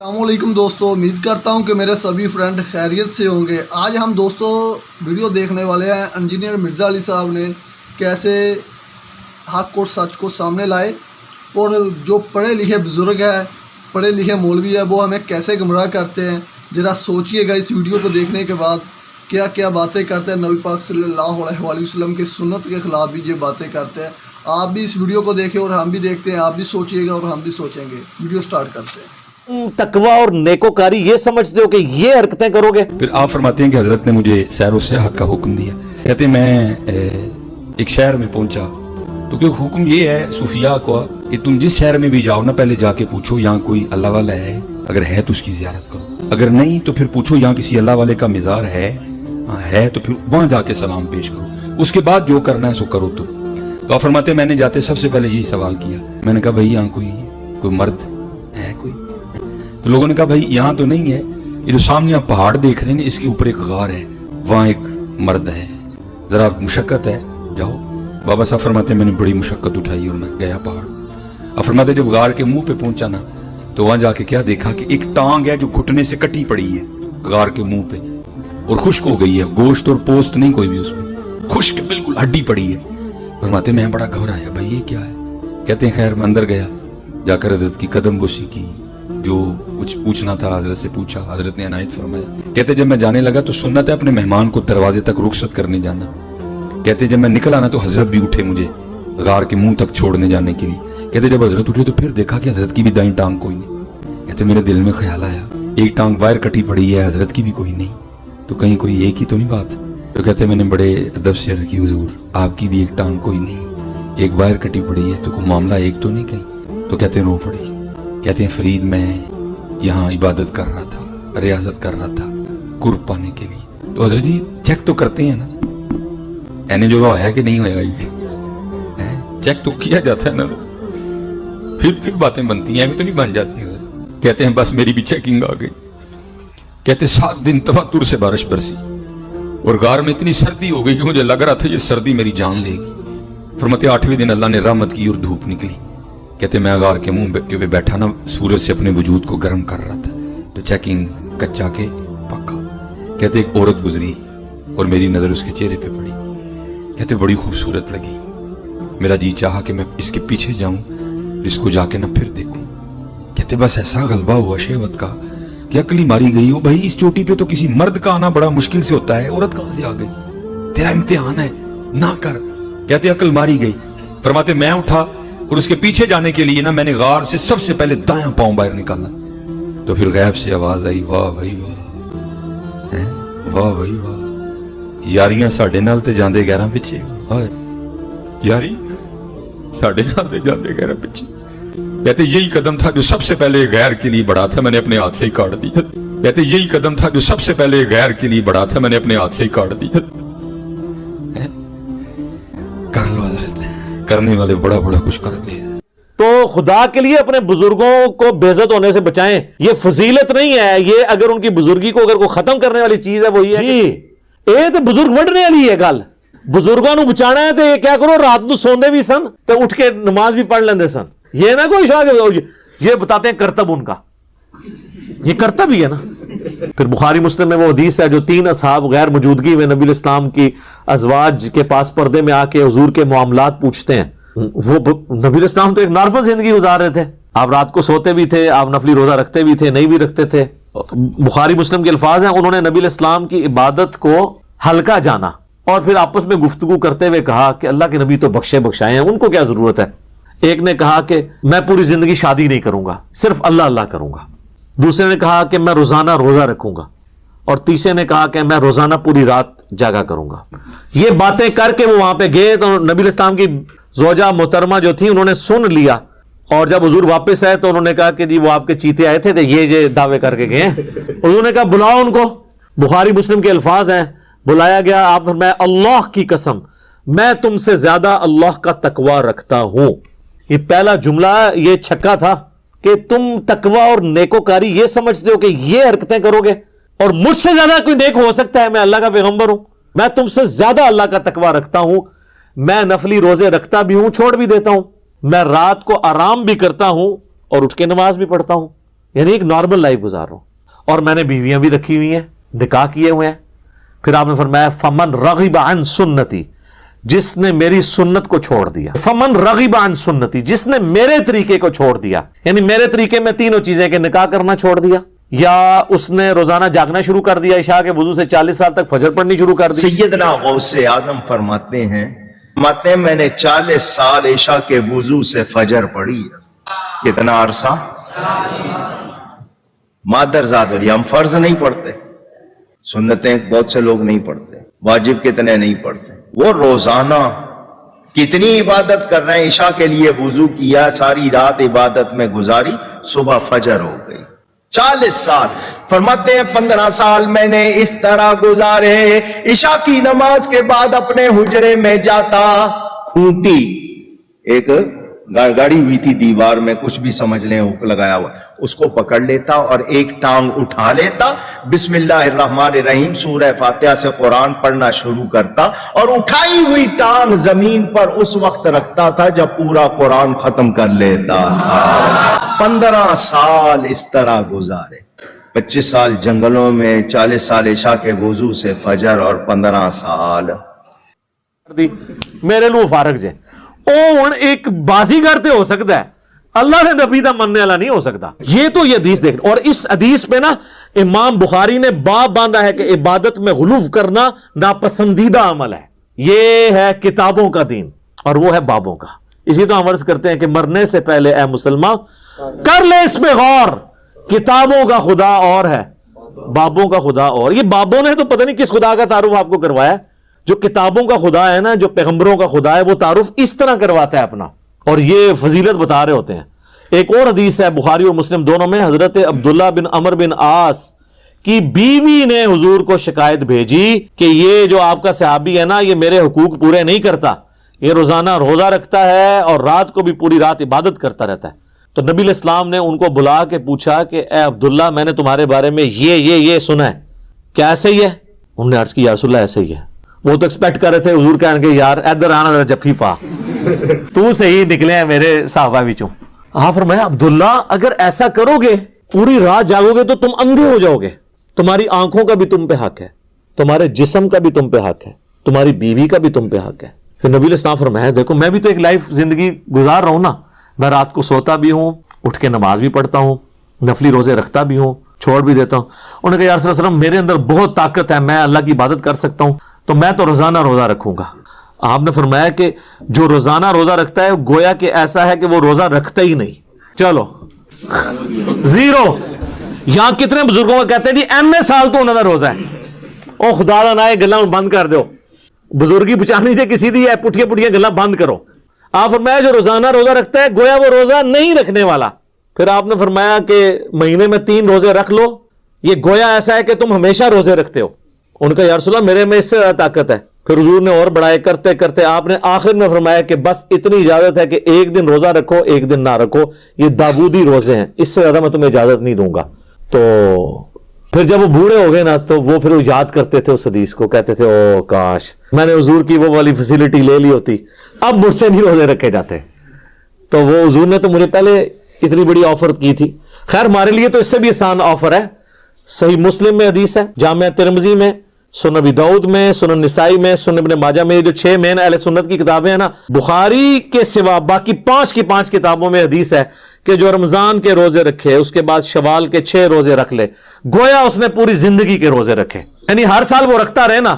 السلام علیکم دوستو، امید کرتا ہوں کہ میرے سبھی فرینڈ خیریت سے ہوں گے۔ آج ہم دوستو ویڈیو دیکھنے والے ہیں انجینئر مرزا علی صاحب نے کیسے حق اور سچ کو سامنے لائے، اور جو پڑھے لکھے بزرگ ہیں، پڑھے لکھے مولوی ہیں، وہ ہمیں کیسے گمراہ کرتے ہیں۔ ذرا سوچئے گا اس ویڈیو کو دیکھنے کے بعد کیا کیا باتیں کرتے ہیں۔ نبی پاک صلی اللہ علیہ وآلہ وسلم کی سنت کے خلاف بھی یہ باتیں کرتے ہیں۔ آپ بھی اس ویڈیو کو دیکھیں اور ہم بھی دیکھتے ہیں، آپ بھی سوچئے گا اور ہم بھی سوچیں گے۔ ویڈیو سٹارٹ کرتے ہیں۔ تقوی اور نیکوکاری یہ سمجھتے ہو کہ یہ حرکتیں کرو گے؟ پھر آپ فرماتے ہیں کہ حضرت نے مجھے سیر و سیاحت کا حکم دیا۔ کہتے ہیں میں ایک شہر میں پہنچا تو کہ حکم یہ ہے صوفیاء کو کہ تم جس شہر میں بھی جاؤ نا، پہلے جا کے پوچھو یہاں کوئی اللہ والا ہے، اگر ہے تو اس کی زیارت کرو، اگر نہیں تو پھر پوچھو یہاں کسی اللہ والے کا مزار ہے تو پھر وہاں جا کے سلام پیش کرو، اس کے بعد جو کرنا ہے سو کرو۔ تو آپ فرماتے ہیں میں نے جاتے سب سے پہلے یہی سوال کیا، میں نے کہا بھائی یہاں کوئی مرد ہے کوئی؟ تو لوگوں نے کہا بھائی یہاں تو نہیں ہے، یہ جو سامنے آپ پہاڑ دیکھ رہے ہیں اس کے اوپر ایک غار ہے، وہاں ایک مرد ہے، ذرا مشقت ہے جاؤ۔ بابا صاحب فرماتے ہیں میں نے بڑی مشقت اٹھائی اور میں گیا پہاڑ۔ آپ فرماتے ہیں جب غار کے منہ پہ پہنچا نا تو وہاں جا کے کیا دیکھا کہ ایک ٹانگ ہے جو گھٹنے سے کٹی پڑی ہے غار کے منہ پہ اور خشک ہو گئی ہے، گوشت اور پوست نہیں کوئی بھی اس میں، خشک بالکل ہڈی پڑی ہے۔ فرماتے ہیں میں بڑا گھبرایا، بھائی یہ کیا ہے؟ کہتے ہیں خیر میں اندر گیا، جا کر حضرت کی قدم بوسی کی، جو کچھ پوچھنا تھا حضرت سے پوچھا، حضرت نے عنایت فرمایا۔ کہتے جب میں جانے لگا تو سنت ہے اپنے مہمان کو دروازے تک رخصت کرنے جانا۔ کہتے جب میں نکل آنا تو حضرت بھی اٹھے مجھے غار کے منہ تک چھوڑنے جانے کے لیے۔ کہتے جب حضرت اٹھے تو پھر دیکھا کہ حضرت کی بھی دائیں ٹانگ کوئی نہیں۔ کہتے میرے دل میں خیال آیا ایک ٹانگ باہر کٹی پڑی ہے، حضرت کی بھی کوئی نہیں، تو کہیں کوئی ایک ہی تو نہیں بات؟ تو کہتے میں نے بڑے ادب سے عرض کی حضور آپ کی بھی ایک ٹانگ کوئی نہیں، ایک باہر کٹی پڑی ہے، تو کوئی معاملہ ایک تو نہیں کہیں؟ تو کہتے رو پڑی۔ کہتے ہیں فرید میں یہاں عبادت کر رہا تھا، ریاضت کر رہا تھا قرب پانے کے لیے۔ تو حضرت جی چیک تو کرتے ہیں نا یعنی جو ہے کہ نہیں ہوئے گا، چیک تو کیا جاتا ہے نا، پھر باتیں بنتی ہیں، ابھی تو نہیں بن جاتی۔ کہتے ہیں بس میری بھی چیکنگ آ گئی۔ کہتے 7 دن تواتر سے بارش برسی اور غار میں اتنی سردی ہو گئی کہ مجھے لگ رہا تھا یہ سردی میری جان لے گی۔ فرماتے 8ویں دن اللہ نے رحمت کی اور دھوپ نکلی۔ کہتے میں غار کے منہ پہ بیٹھا نا، سورج سے اپنے وجود کو گرم کر رہا تھا، تو چیکنگ کچا کے پکا۔ کہتے ایک عورت گزری اور میری نظر اس کے چہرے پہ پڑی۔ کہتے بڑی خوبصورت لگی، میرا جی چاہا کہ میں اس کے پیچھے جاؤں، اس کو جا کے نہ پھر دیکھوں۔ کہتے بس ایسا غلبہ ہوا شہوت کا کہ عقل ہی ماری گئی۔ بھائی اس چوٹی پہ تو کسی مرد کا آنا بڑا مشکل سے ہوتا ہے، عورت کہاں سے آ گئی؟ تیرا امتحان ہے نہ کر۔ کہتے عقل ماری گئی۔ فرماتے میں اٹھا اور اس کے پیچھے جانے کے لیے نا میں نے غار سے سب سے پہلے دایاں پاؤں باہر نکالا، تو پھر غیب سے آواز آئی واہ بھائی واہ، واہ بھائی واہ، یاریاں ساڈے نال تے جاندے غیراں پیچھے، یاری ساڈے نال تے جاندے غیراں پیچھے۔ کہتے یہی قدم تھا جو سب سے پہلے غیر کے لیے بڑھا تھا، میں نے اپنے ہاتھ سے ہی کاٹ دیا۔ کہتے یہی قدم تھا جو سب سے پہلے غیر کے لیے بڑھا تھا، میں نے اپنے ہاتھ سے ہی کاٹ دیا۔ کر لو حضرت، کرنے والے بڑا کچھ کر لے۔ تو خدا کے لیے اپنے بزرگوں کو بے عزت ہونے سے بچائیں، یہ فضیلت نہیں ہے، یہ اگر ان کی بزرگی کو اگر کوئی ختم کرنے والی چیز ہے وہ یہ ہے یہ تو بزرگ وڈنے والی ہے گل۔ بزرگوں نو بچانا ہے تو یہ کیا کرو، رات نو سوندے بھی سن تو اٹھ کے نماز بھی پڑھ لیندے سن، یہ نہ کوئی شاہ یہ بتاتے ہیں کرتب ان کا، یہ کرتب ہی ہے نا۔ پھر بخاری مسلم میں وہ حدیث ہے جو 3 اصحاب غیر موجودگی میں نبی الاسلام کی ازواج کے پاس پردے میں آ کے حضور کے معاملات پوچھتے ہیں۔ وہ نبی الاسلام تو ایک نارمل زندگی گزار رہے تھے، آپ رات کو سوتے بھی تھے، آپ نفلی روزہ رکھتے بھی تھے، نہیں بھی رکھتے تھے۔ بخاری مسلم کے الفاظ ہیں انہوں نے نبی الاسلام کی عبادت کو ہلکا جانا اور پھر آپس میں گفتگو کرتے ہوئے کہا کہ اللہ کے نبی تو بخشائے ہیں، ان کو کیا ضرورت ہے؟ ایک نے کہا کہ میں پوری زندگی شادی نہیں کروں گا، صرف اللہ اللہ کروں گا۔ دوسرے نے کہا کہ میں روزانہ روزہ رکھوں گا، اور تیسرے نے کہا کہ میں روزانہ پوری رات جاگا کروں گا۔ یہ باتیں کر کے وہ وہاں پہ گئے تو نبی الاسلام کی زوجہ محترمہ جو تھی انہوں نے سن لیا، اور جب حضور واپس آئے تو انہوں نے کہا کہ جی وہ آپ کے چیتے آئے تھے یہ دعوے کر کے گئے ہیں۔ حضور نے کہا بلاؤ ان کو۔ بخاری مسلم کے الفاظ ہیں، بلایا گیا، آپ فرمایا اللہ کی قسم میں تم سے زیادہ اللہ کا تقوی رکھتا ہوں۔ یہ پہلا جملہ یہ چھکا تھا کہ تم تقوی اور نیکوکاری یہ سمجھتے ہو کہ یہ حرکتیں کرو گے، اور مجھ سے زیادہ کوئی نیک ہو سکتا ہے؟ میں اللہ کا پیغمبر ہوں، میں تم سے زیادہ اللہ کا تقوی رکھتا ہوں، میں نفلی روزے رکھتا بھی ہوں، چھوڑ بھی دیتا ہوں، میں رات کو آرام بھی کرتا ہوں اور اٹھ کے نماز بھی پڑھتا ہوں۔ یعنی ایک نارمل لائف گزار رہا ہوں, اور میں نے بیویاں بھی رکھی ہوئی ہیں, نکاح کیے ہوئے ہیں. پھر آپ نے فرمایا فمن رغب عن سنتی, جس نے میری سنت کو چھوڑ دیا. فمن رغب عن سنتی, جس نے میرے طریقے کو چھوڑ دیا, یعنی میرے طریقے میں تینوں چیزیں کہ نکاح کرنا چھوڑ دیا, یا اس نے روزانہ جاگنا شروع کر دیا, عشاء کے وضو سے 40 سال تک فجر پڑھنی شروع کر دی. سیدنا غوث اعظم فرماتے ہیں میں نے 40 سال عشاء کے وضو سے فجر پڑھی. کتنا عرصہ؟ مادرزاد, اور ہم فرض نہیں پڑھتے, سنتیں بہت سے لوگ نہیں پڑھتے, واجب کتنے نہیں پڑھتے. وہ روزانہ کتنی عبادت کر رہے ہیں. عشاء کے لیے وضو کیا, ساری رات عبادت میں گزاری, صبح فجر ہو گئی. 40 سال. فرماتے ہیں 15 سال میں نے اس طرح گزارے, عشاء کی نماز کے بعد اپنے حجرے میں جاتا, کھونٹی ایک گاڑی ہوئی تھی دیوار میں, کچھ بھی سمجھ لیں, ہک لگایا ہوا, اس کو پکڑ لیتا اور ایک ٹانگ اٹھا لیتا, بسم اللہ الرحمن الرحیم سورہ فاتحہ سے قرآن پڑھنا شروع کرتا, اور اٹھائی ہوئی ٹانگ زمین پر اس وقت رکھتا تھا جب پورا قرآن ختم کر لیتا تھا. 15 سال اس طرح گزارے, 25 سال جنگلوں میں, 40 سال عشاء کے وضو سے فجر, اور 15 سال میرے لو فارغ جے. او ایک بازی کرتے ہو سکتا ہے, اللہ نے نبی دا مننے والا نہیں ہو سکتا. یہ تو یہ حدیث دیکھ, اور اس حدیث پہ نا امام بخاری نے باب باندھا ہے کہ عبادت میں غلو کرنا ناپسندیدہ عمل ہے. یہ ہے کتابوں کا دین اور وہ ہے بابوں کا. اسی تو ہم عرض کرتے ہیں کہ مرنے سے پہلے اے مسلمان کر لے اس پہ غور, کتابوں کا خدا اور ہے, بابوں کا خدا اور. یہ بابوں نے تو پتہ نہیں کس خدا کا تعارف آپ کو کروایا. جو کتابوں کا خدا ہے نا, جو پیغمبروں کا خدا ہے, وہ تعارف اس طرح کرواتا ہے اپنا, اور یہ فضیلت بتا رہے ہوتے ہیں. ایک اور حدیث ہے بخاری اور مسلم دونوں میں, حضرت عبداللہ بن عمر بن عاص کی بیوی نے حضور کو شکایت بھیجی کہ یہ جو آپ کا صحابی ہے نا, یہ میرے حقوق پورے نہیں کرتا, یہ روزانہ روزہ رکھتا ہے اور رات کو بھی پوری رات عبادت کرتا رہتا ہے. تو نبی علیہ السلام نے ان کو بلا کے پوچھا کہ اے عبداللہ, میں نے تمہارے بارے میں یہ سنا ہے, کیا ایسے ہی ہے؟ انہوں نے عرض کی یا رسول اللہ ایسے ہی ہے. وہ تو ایکسپیکٹ کر رہے تھے حضور کہنے کے یار ادھر آنا ذرا جفی پا, تو صحیح نکلے ہیں میرے صحابہ وچوں. ہاں فرمایا عبداللہ اگر ایسا کرو گے, پوری رات جاگو گے تو تم اندھے ہو جاؤ گے, تمہاری آنکھوں کا بھی تم پہ حق ہے, تمہارے جسم کا بھی تم پہ حق ہے, تمہاری بیوی کا بھی تم پہ حق ہے. پھر نبی علیہ السلام فرمایا دیکھو میں بھی تو ایک لائف زندگی گزار رہا ہوں نا, میں رات کو سوتا بھی ہوں, اٹھ کے نماز بھی پڑھتا ہوں, نفلی روزے رکھتا بھی ہوں, چھوڑ بھی دیتا ہوں. انہوں نے کہا یا رسول اللہ صلی اللہ علیہ وسلم میرے اندر بہت طاقت ہے, میں اللہ کی عبادت کر سکتا ہوں, تو میں تو روزانہ روزہ رکھوں گا. آپ نے فرمایا کہ جو روزانہ روزہ رکھتا ہے گویا کہ ایسا ہے کہ وہ روزہ رکھتا ہی نہیں. چلو زیرو. یہاں کتنے بزرگوں کا کہتے ہیں جی ایم اے سال تو انہوں نے روزہ ہے, او خدا دا نہ گلاں بند کر دو, بزرگی بچانی سے کسی دی ہے, پٹھیاں پٹھیاں گلاں بند کرو. آپ فرمایا جو روزانہ روزہ رکھتا ہے گویا وہ روزہ نہیں رکھنے والا. پھر آپ نے فرمایا کہ مہینے میں 3 روزے رکھ لو, یہ گویا ایسا ہے کہ تم ہمیشہ روزے رکھتے ہو. ان کا یا رسول اللہ میرے میں اس سے زیادہ طاقت ہے. پھر حضور نے اور بڑھائے کرتے کرتے آپ نے آخر میں فرمایا کہ بس اتنی اجازت ہے کہ ایک دن روزہ رکھو ایک دن نہ رکھو, یہ داودی روزے ہیں, اس سے زیادہ میں تمہیں اجازت نہیں دوں گا. تو پھر جب وہ بوڑھے ہو گئے نا تو وہ پھر یاد کرتے تھے اس حدیث کو, کہتے تھے او کاش میں نے حضور کی وہ والی فیسلٹی لے لی ہوتی, اب مجھ سے نہیں روزے رکھے جاتے. تو وہ حضور نے تو مجھے پہلے اتنی بڑی آفر کی تھی. خیر ہمارے لیے تو اس سے بھی آسان آفر ہے. صحیح مسلم میں حدیث ہے, جامعہ ترمذی میں, سنن ابی داؤد میں, سنن نسائی میں, سنن ابن ماجہ میں, جو 6 مین اہل سنت کی کتابیں ہیں نا, بخاری کے سوا باقی 5 کی 5 کتابوں میں حدیث ہے کہ جو رمضان کے روزے رکھے, اس کے بعد شوال کے 6 روزے رکھ لے, گویا اس نے پوری زندگی کے روزے رکھے. یعنی ہر سال وہ رکھتا رہے نا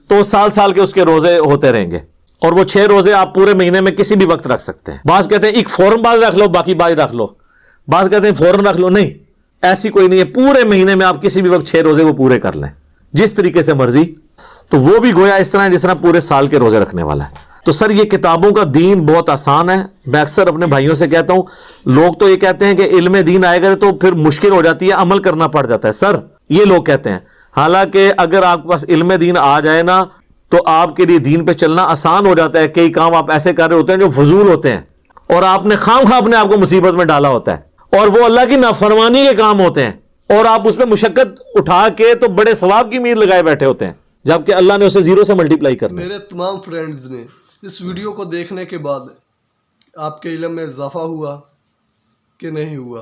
تو سال سال کے اس کے روزے ہوتے رہیں گے, اور وہ 6 روزے آپ پورے مہینے میں کسی بھی وقت رکھ سکتے ہیں. بعض کہتے ہیں ایک فوراً بعد رکھ لو, باقی بعد رکھ لو. بعض کہتے ہیں فوراً رکھ لو. نہیں, ایسی کوئی نہیں ہے, پورے مہینے میں آپ کسی بھی وقت 6 روزے وہ پورے کر لیں جس طریقے سے مرضی. تو وہ بھی گویا اس طرح جس طرح پورے سال کے روزے رکھنے والا ہے. تو سر یہ کتابوں کا دین بہت آسان ہے. میں اکثر اپنے بھائیوں سے کہتا ہوں, لوگ تو یہ کہتے ہیں کہ علم دین آئے گا تو پھر مشکل ہو جاتی ہے, عمل کرنا پڑ جاتا ہے. سر یہ لوگ کہتے ہیں, حالانکہ اگر آپ کے پاس علم دین آ جائے نا تو آپ کے لیے دین پہ چلنا آسان ہو جاتا ہے. کئی کام آپ ایسے کر رہے ہوتے ہیں جو فضول ہوتے ہیں, اور آپ نے خام خواہ اپنے آپ کو مصیبت میں ڈالا ہوتا ہے, اور وہ اللہ کی نافرمانی کے کام ہوتے ہیں, اور آپ اس پہ مشقت اٹھا کے تو بڑے ثواب کی امید لگائے بیٹھے ہوتے ہیں, جبکہ اللہ نے اسے 0 سے ملٹیپلائی کرنا. میرے تمام فرینڈز نے اس ویڈیو کو دیکھنے کے بعد آپ کے علم میں اضافہ ہوا کہ نہیں ہوا؟